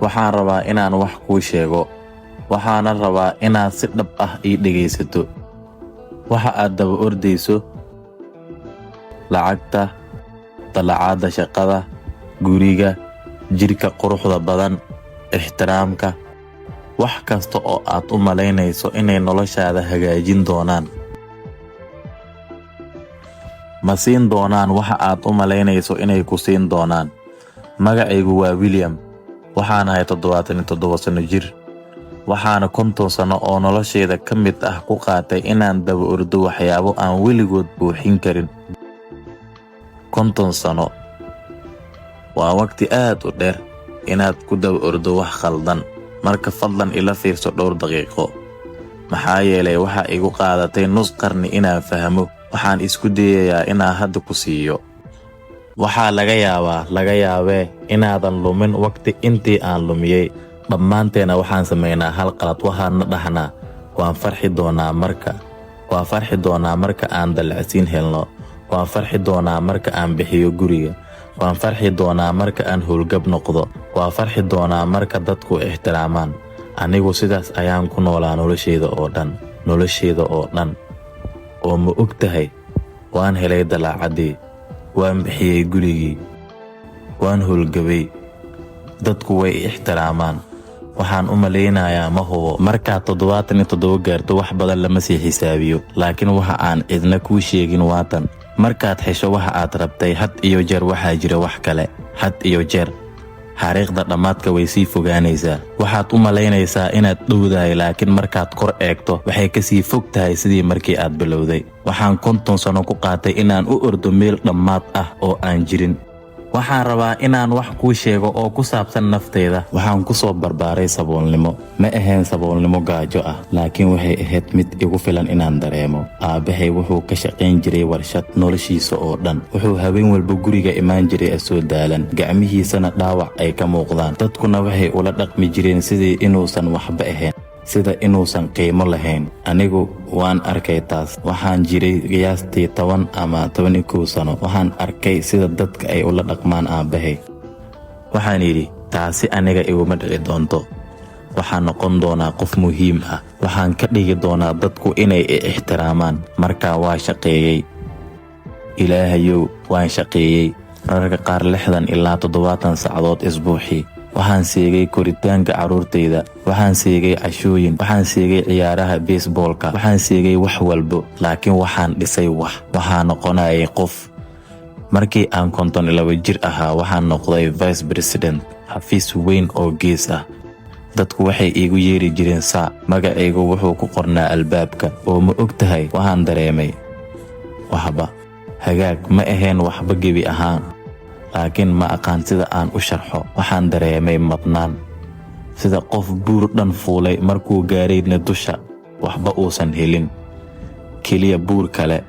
waxaan rabaa inaan wax kuu sheego, waxaana rabaa inaad si dhab ah ii dhegaysato. Waxa aad daba ordayso lacagta, dalacaadda shaqada, guriga, jirka quruxda badan, ixtiraamka, wax kasta oo aad u malaynayso inay noloshaada hagaajin doonaan. Ma siin doonaan waxa aad u malaynayso inay ku siin doonaan. Magacaygu waa William, waxaan ahay 77 sano jir. Waxaana 50 sano oo noloshayda ka mid ah ku qaatay inaan daba ordo waxyaabo aan weligood buuxin karin. 50 sano waa waqti aad u dheer inaad ku daba ordo wax khaldan. Marka fadlan ila fiirso dhowr daqiiqo, maxaa yeelay waxa igu qaadatay nus qarni inaan fahmo. Waxaan isku dayayaa inaan hadda ku siiyo. Waxaa laga yaabee inaadan lumin waqti intii aan lumiyey. Dhammaanteena waxaan samaynaa hal qalad. Waxaana dhahnaa waan farxi doonaa marka aan dalacsiin helno, waan farxi doonaa marka aan bixiyo guriga, waan farxi doonaa marka aan howlgab noqdo, waan farxi doonaa marka dadku ixtiraamaan. Anigu sidaas ayaan ku noolaa noloshayda oo dhan. Oo ma og tahay, waan helay dalacaddii, waan bixiyey gurigii, waan howlgabay, dadku way ixtiraamaan. Waxaan u malaynayaa ma hubo markaad 77 gaarto wax badan lama sii xisaabiyo, laakiin waxa aan cidna kuu sheegin waa tan: markaad hesho waxa aad rabtay, had iyo jeer waxaa jira wax kale. Had iyo jeer xariiqda dhammaadka way sii fogaanaysaa. Waxaad u malaynaysaa inaad dhowdahay, laakiin markaad kor eegto waxay ka sii fog tahay sidii markii aad bilowday. Waxaan 50 sano ku qaatay inaan u ordo meel dhammaad ah oo aan jirin. Waxaan rabaa inaan wax kuu sheego oo ku saabsan naftayda. Waxaan ku soo barbaaray saboolnimo. Ma ahayn saboolnimo gaajo ah, laakiin waxay ahayd mid igu filan inaan dareemo. Aabbahay wuxuu ka shaqayn jiray warshad noloshiisa oo dhan. Wuxuu habeen walba guriga imaan jiray asoo daalan, gacmihiisana dhaawac ay ka muuqdaan. Dadkuna waxay ula dhaqmi jireen sidii inuusan waxba ahayn, sida inuusan qiimo lahayn. Anigu waan arkay taas. Waxaan jiray qiyaastii 10 ama 11 sano. Waxaan arkay sida dadka ay ula dhaqmaan aabbahay. Waxaan yidhi, taasi aniga iguma dhici doonto. Waxaan noqon doonaa qof muhiim ah. Waxaan ka dhigi doonaa dadku inay i ixtiraamaan. Markaa waa shaqeeyey. Ilaahayow, waan shaqeeyey. Mararka qaar 60 ilaa 70 saacadood isbuuxii. Waxaan seegay koritaanka carruurtayda, waxaan seegay cashooyin, waxaan seegay ciyaaraha baseballka, waxaan seegay wax walbo. Laakiin waxaan dhisay waxaan noqonayay qof. Markii aan 52 jir ahaa, waxaan noqday vice president, xafiis weyn oo gees ah. Dadku waxay iigu yeeri jireen saa. Magacaygu wuxuu ku qornaa albaabka. Oo ma og tahay, waxaan dareemay waxba hagaag ma ahayn waxba gebi ahaan, laakiin ma aqaan sida aan u sharxo. Waxaan dareemay madnaan, sida qof buur dhan fuulay, markuu gaarayna dusha waxba uusan helin, keliya buur kale.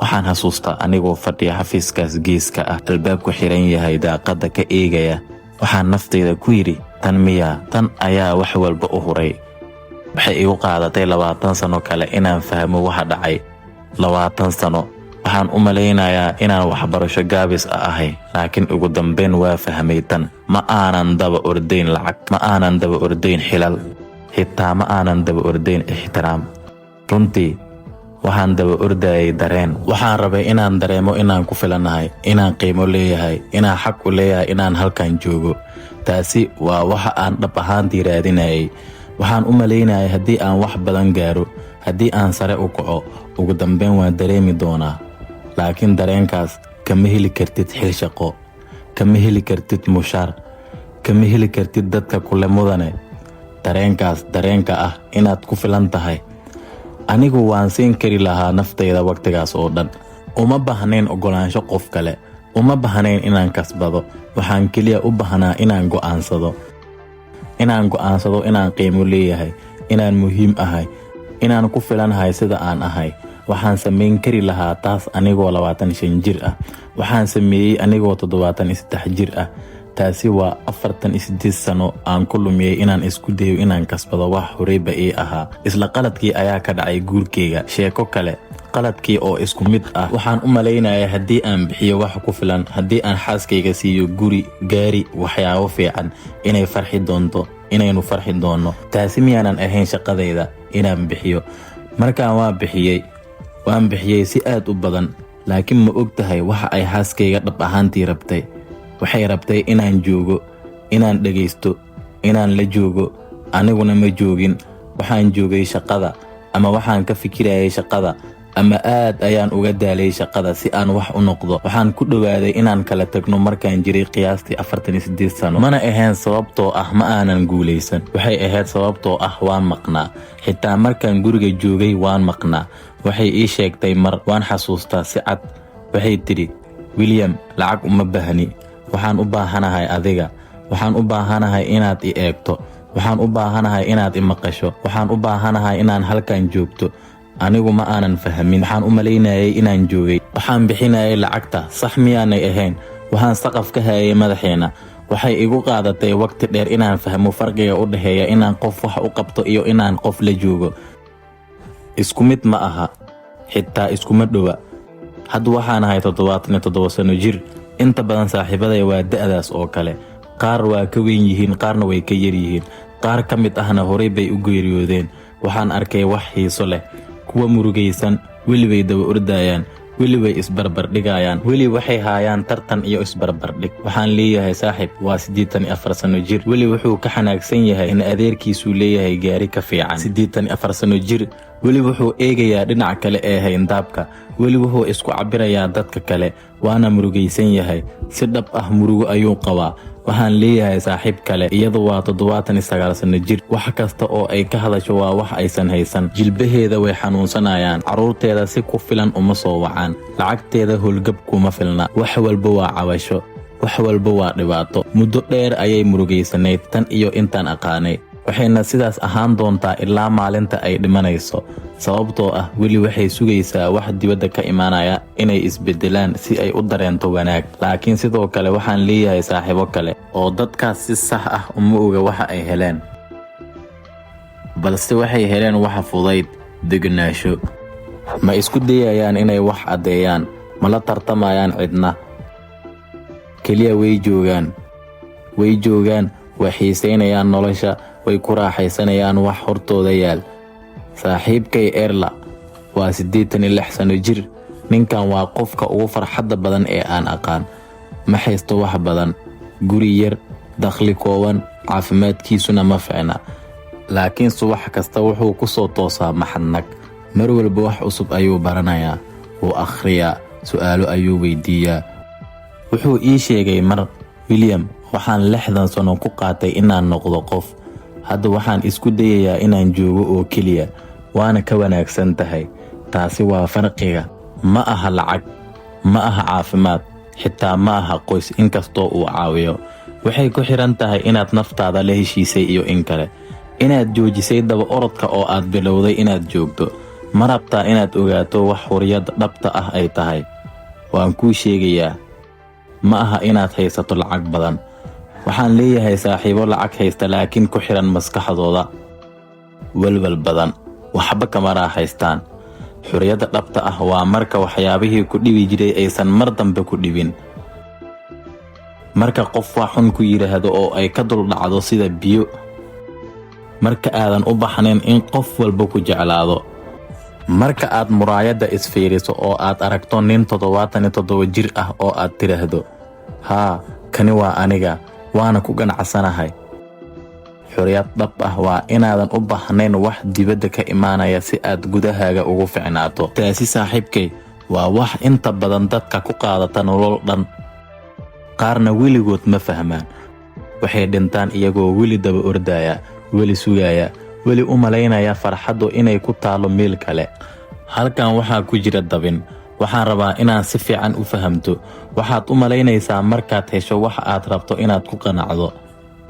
Waxaan xasuustaa anigoo fadhiya xafiiskaas geeska ah, albaabku xiran yahay, daaqadda ka eegaya. Waxaan naftayda ku yidhi, tan ayaa wax walba u huray. Waxay igu qaadatay 20 sano kale inaan fahmo waxa dhacay. 20 sano. Waxaan u malaynayaa inaan waxbarasho gaabis ahay, laakiin ugu dambeyn waa fahmay tan. Ma aanan daba ordayn lacag, ma aanan daba ordayn xilal, xitaa ma aanan daba ordayn ixtiraam. Runtii waxaan daba ordayay dareen. Waxaan rabay inaan dareemo inaan ku filanahay, inaan qiimo leeyahay, inaan xaq u leeyahay inaan halkan joogo. Taasi waa waxa aan dhab ahaantii raadinayay. Waxaan u malaynayay haddii aan wax badan gaaro, haddii aan sare u kaco, ugu dambeyn waan dareemi doonaa. Laakiin dareenkaas kama heli kartid xil shaqo, kama heli kartid mushaar, kama heli kartid dadka kule mudane. Dareenka ah inaad ku filan tahay. Anigu waan siin kari lahaa naftayda waqtigaas oo dhan. Uma baahnayn ogolaansho qof kale, uma baahnayn inaan kasbado. Waxaan keliya u baahnaa inaan go'aansado inaan qiimo leeyahay, inaan muhiim ahay, inaan ku filanahay sida aan ahay. Waxaan samayn kari lahaa taas anigoo 25 jir ah. Waxaan sameeyey anigoo 73 jir ah. Taasi waa 48 sano aan ku lumiyey inaan isku dayo inaan kasbado wax horeyba ii ahaa. Isla qaladkii ayaa ka dhacay guurkeyga. Sheeko kale, qaladkii oo isku mid ah. Waxaan u malaynayaa haddii aan bixiyo wax ku filan, haddii aan xaaskayga siiyo guri, gaari, waxyaabo fiican, inaynu farxi doonno. Taasi miyaanan ahayn shaqadayda inaan bixiyo? Markaan waan bixiyey si aad u badan, laakiin ma og tahay waxa ay xaaskayga dhab ahaantii rabtay? Waxay rabtay inaan joogo, inaan dhegaysto, inaan la joogo. Aniguna ma joogin. Waxaan joogay shaqada, ama waxaan ka fikirayay shaqada, ama aad ayaan uga daalay shaqada si aan wax u noqdo. Waxaan ku dhawaaday inaan kala tagno markaan jiray qiyaastii 48 sano. Mana ahayn sababtoo ah ma aanan guulaysan, waxay ahayd sababtoo ah waan maqnaa. Xitaa markaan guriga joogay waan maqnaa. Waxay ii sheegtay mar, waan xasuustaa si cad. Waxay tidhi, William, lacag uma baahni. Waxaan u baahanahay adiga. Waxaan u baahanahay inaad i eegto. Waxaan u baahanahay inaad i maqasho. Waxaan u baahanahay inaan halkan joogto. Anigu ma aanan fahmin. Waxaan u malaynayay inaan joogay. Waxaan bixinayay lacagta, sax miyaanay ahayn? Waxaan saqaf ka hayay madaxeena. Waxay igu qaadatay waqti dheer inaan fahmo farqiga u dhaxeeya inaan qof wax u qabto iyo inaan qof la joogo. Isku mid ma aha, xitaa iskuma dhowa. Hadda waxaan ahay 77 sano jir. Inta badan saaxiibaday waa da'daas oo kale. Qaar waa ka weyn yihiin, qaarna way ka yar yihiin. Qaar ka mid ahna horay bay u geeriyoodeen. Waxaan arkay wax xiiso leh, kuwa murugaysan, weli way daba ordayaan, weli way isbarbardhigayaan, weli waxay haayaan tartan iyo isbarbardhig. Waxaan leeyahay saaxiib waa 84 sano jir, weli wuxuu ka xanaagsan yahay in adeerkiisu leeyahay gaari ka fiican. 84 sano jir, weli wuxuu eegayaa dhinaca kale ee hayndaabka, weli wuxuu isku cabirayaa dadka kale, waana murugaysan yahay. Si dhab ah murugo ayuu qabaa. Waxaan leeyahay saaxiib kale, iyadu waa 79 sano jir. Wax kasta oo ay ka hadasho waa wax aysan haysan. Jilbaheeda way xanuunsanayaan, carruurteeda si ku filan uma soo wacaan, lacagteeda howlgab kuma filna. Wax walba waa cabasho, wax walba waa dhibaato. Muddo dheer ayay murugaysanayd, tan iyo intaan aqaanay. Waxayna sidaas ahaan doontaa ilaa maalinta ay dhimanayso, sababtoo ah weli waxay sugaysaa wax dibadda ka imaanaya inay isbedelaan si ay u dareento wanaag. Laakiin sidoo kale waxaan leeyahay saaxiibo kale oo dadkaas si sax ah uma oga waxa ay heleen, balse waxay heleen wax fudayd, degenaansho. Ma isku dayayaan inay wax caddeeyaan, ma la tartamayaan cidna. Keliya way joogaan, way xiisaynayaan nolosha, way ku raaxaysanayaan wax hortooda yaal. Saaxiibkay Erla waa 86 sano jir. Ninkan waa qofka ugu farxadda badan ee aan aqaan. Ma haysto wax badan, guri yar, dakhli kooban, caafimaadkiisuna ma fiicna. Laakiin subax kasta wuxuu ku soo toosaa maxadnag. Mar walba wax cusub ayuu baranayaa, wuu akhriyaa, su'aalo ayuu weydiiyaa. Wuxuu ii sheegay mar, William, waxaan 60 sano ku qaatay inaan noqdo qof. Hadda waxaan isku dayayaa inaan joogo oo keliya, waana ka wanaagsan tahay. Taasi waa farqiga. Ma aha lacag, ma aha caafimaad, xitaa ma aha qoys inkastoo uu caawiyo. Waxay ku xiran tahay inaad naftaada la heshiisay iyo in kale. Inaad joojisay daba orodka oo aad bilowday inaad joogto. Ma rabtaa inaad ogaato wax huriyada dhabta ah ay tahay? Waan kuu sheegayaa, ma aha inaad haysato lacag badan. Waxaan leeyahay saaxiibo lacag haysta laakiin ku xiran maskaxdooda, walwal badan, waxba kama raaxaystaan. Xuriyada dhabta ah waa marka waxyaabihii ku dhibi jiray aysan mar dambe ku dhibin. Marka qof wax xun ku yiraahdo oo ay ka dul dhacdo sida biyo. Marka aadan u baxnayn in qof walba ku jeclaado. Marka aad muraayada isfiiriso oo aad aragto nin 77 jir ah oo aad tiraahdo, haa, kani waa aniga, waana ku ganacsanahay. Xuriyad dhab ah waa inaadan u baahnayn wax dibadda ka imaanaya si aad gudahaaga ugu fiicnaato. Taasi saaxiibkay waa wax inta badan dadka ku qaadata nolol dhan. Qaarna weligood ma fahmaan. Waxay dhintaan iyagoo weli daba ordaya, weli sugaya, weli u malaynaya farxaddu inay ku taalo meel kale. Halkan waxaa ku jira dabin. Waxaan rabaa inaan si fiican u fahamto. Waxaad u malaynaysaa markaad hesho wax aad rabto inaad ku qanacdo,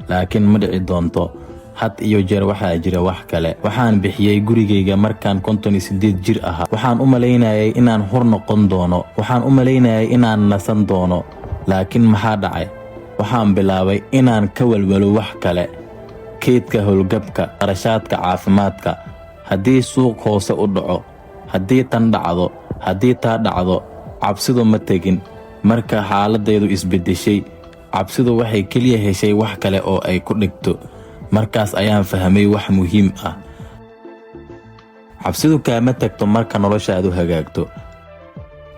laakiin ma dhici doonto. Had iyo jeer waxaa jira wax kale. Waxaan bixiyay gurigayga markaan 58 jir ahaa. Waxaan u malaynayay inaan hor noqon doono. Waxaan u malaynayay inaan nasan doono. Laakiin maxaa dhacay? Waxaan bilaabay inaan ka walwalo wax kale. Keydka howlgabka, qarashaadka caafimaadka. Haddii suuq hoose u dhaco, haddii tan dhacdo, haddii taa dhacdo cabsidu ma tegin. Marka xaaladdeedu isbeddeshay, cabsidu waxay keliya heshay wax kale oo ay ku dhigto. Markaas ayaan fahmay wax muhiim ah. Cabsidu kaama tagto marka noloshaadu hagaagto.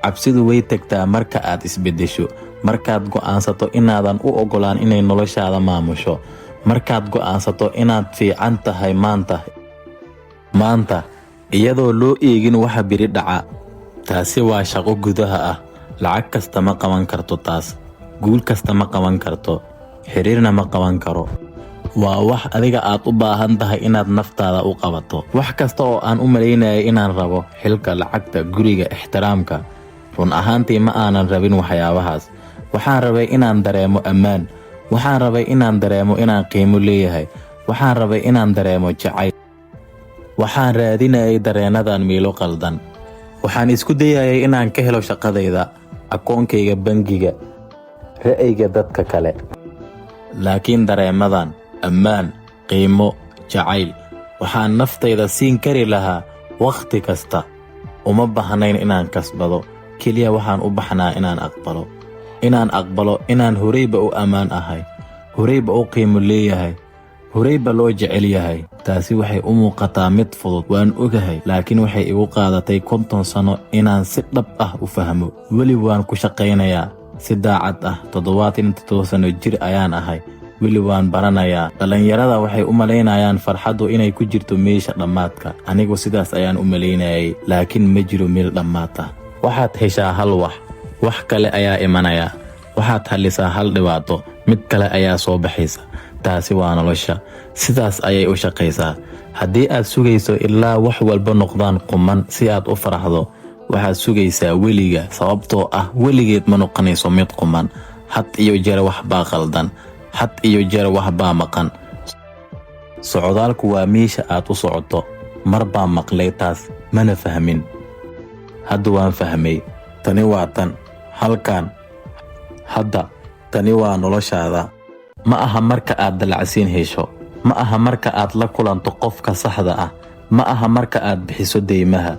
Cabsidu way tagtaa marka aad isbeddesho, markaad go'aansato inaadan u ogolaan inay noloshaada maamusho, markaad go'aansato inaad fiican tahay maanta iyadoo loo eegin waxa biri dhaca. Taasi waa shaqo gudaha ah. Lacag kasta ma qaban karto taas, guul kasta ma qaban karto, xiriirna ma qaban karo. Waa wax adiga aad u baahan tahay inaad naftaada u qabato. Wax kasta oo aan u malaynayay inaan rabo, xilka, lacagta, guriga, ixtiraamka, run ahaantii ma aanan rabin waxyaabahaas. Waxaan rabay inaan dareemo ammaan. Waxaan rabay inaan dareemo inaan qiimo leeyahay. Waxaan rabay inaan dareemo jacayl. Waxaan raadinayay dareenadan meelo qaldan. Waxaan isku dayayay inaan ka helo shaqadayda, akoonkayga bangiga, ra'yiga dadka kale. Laakiin dareemadan, ammaan, qiimo, jacayl, waxaan naftayda siin kari lahaa wakhti kasta. Uma baahnayn inaan kasbado, keliya waxaan u baxnaa inaan aqbalo. Inaan aqbalo inaan horeyba u ammaan ahay, horeyba u qiimo leeyahay, horeyba loo jecel yahay. Taasi waxay u muuqataa mid fudud, waan ogahay, laakiin waxay igu qaadatay 50 sano inaan si dhab ah u fahmo. Weli waan ku shaqaynayaa si daacad ah. 77 sano jir ayaan ahay, weli waan baranayaa. Dhalinyarada waxay u malaynayaan farxaddu inay ku jirto meesha dhammaadka. Anigu sidaas ayaan u malaynayay, laakiin ma jiro meel dhammaad ah. Waxaad heshaa hal wax kale ayaa imanaya. Waxaad hallisaa hal dhibaato, mid kale ayaa soo baxaysa. Taasi waa nolosha, sidaas ayay u shaqaysaa. Haddii aad sugayso ilaa wax walba noqdaan quman si aad u faraxdo, waxaad sugaysaa weliga, sababtoo ah weligeed ma noqonayso mid quman. Had iyo jeer wax baa qaldan, had iyo jeer wax baa maqan. Socdaalku waa meesha aad u socoto. Mar baan maqlay taas, mana fahmin. Hadda waan fahmay. Tani waa tan, halkan, hadda. Tani waa noloshaada. Ma aha marka aad dalacsiin hesho, ma aha marka aad la kulanto qofka saxda ah, ma aha marka aad bixiso deymaha.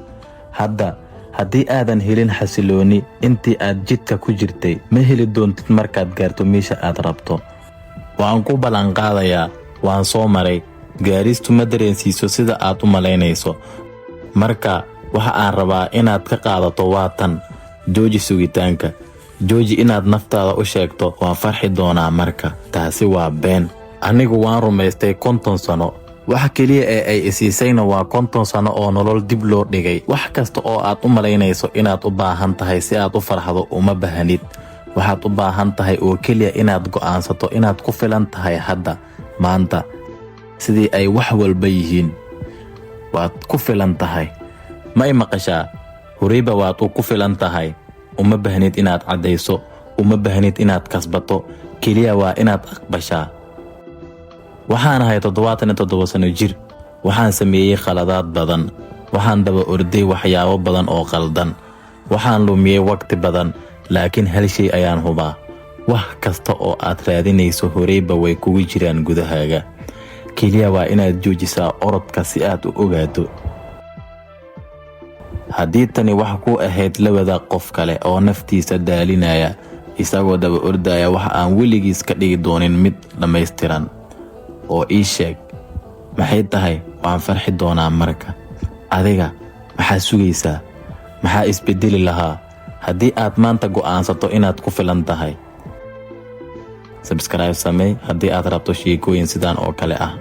Hadda, haddii aadan helin xasilooni intii aad jidka ku jirtay, ma heli doontid markaad gaarto meesha aad rabto. Waan ku ballanqaadayaa, waan soo maray. Gaaristu ma dareensiiso sida aad u malaynayso. Marka waxa aan rabaa inaad ka qaadato waa tan: jooji sugitaanka. Jooji inaad naftaada u sheegto waan farxi doonaa marka. Taasi waa been. Anigu waan rumaystay 50 sano. Waxa keliya ee ay isiisayna waa 50 sano oo nolol dib loo dhigay. Wax kasta oo aad u malaynayso inaad u baahan tahay si aad u farxdo uma baahnid. Waxaad u baahan tahay oo keliya inaad go'aansato inaad ku filan tahay hadda, maanta, sidii ay wax walba yihiin. Waad ku filan tahay. Ma i maqashaa? Horeyba waad ku filan tahay. Uma baahnid inaad caddayso, uma baahnid inaad kasbato, keliya waa inaad aqbashaa. Waxaan ahay 77 sano jir. Waxaan sameeyey khaladaad badan. Waxaan daba orday waxyaabo badan oo qaldan. Waxaan lumiyey waqti badan, laakiin hal shay ayaan hubaa: wax kasta oo aad raadinayso horeyba way kugu jiraan gudahaaga. Keliya waa inaad joojisaa orodka si aad u ogaato. Haddii tani wax ku ahayd labada qof kale oo naftiisa daalinaya, isagoo daba ordaya wax aan weligiis ka dhigi doonin mid dhammaystiran, oo ii sheeg maxay tahay. Waan farxi doonaa marka. Adiga maxaa sugaysaa? Maxaa isbedeli lahaa haddii aad maanta go'aansato inaad ku filan tahay? Subscribe samee haddii aad rabto sheekooyin sidaan oo kale ah.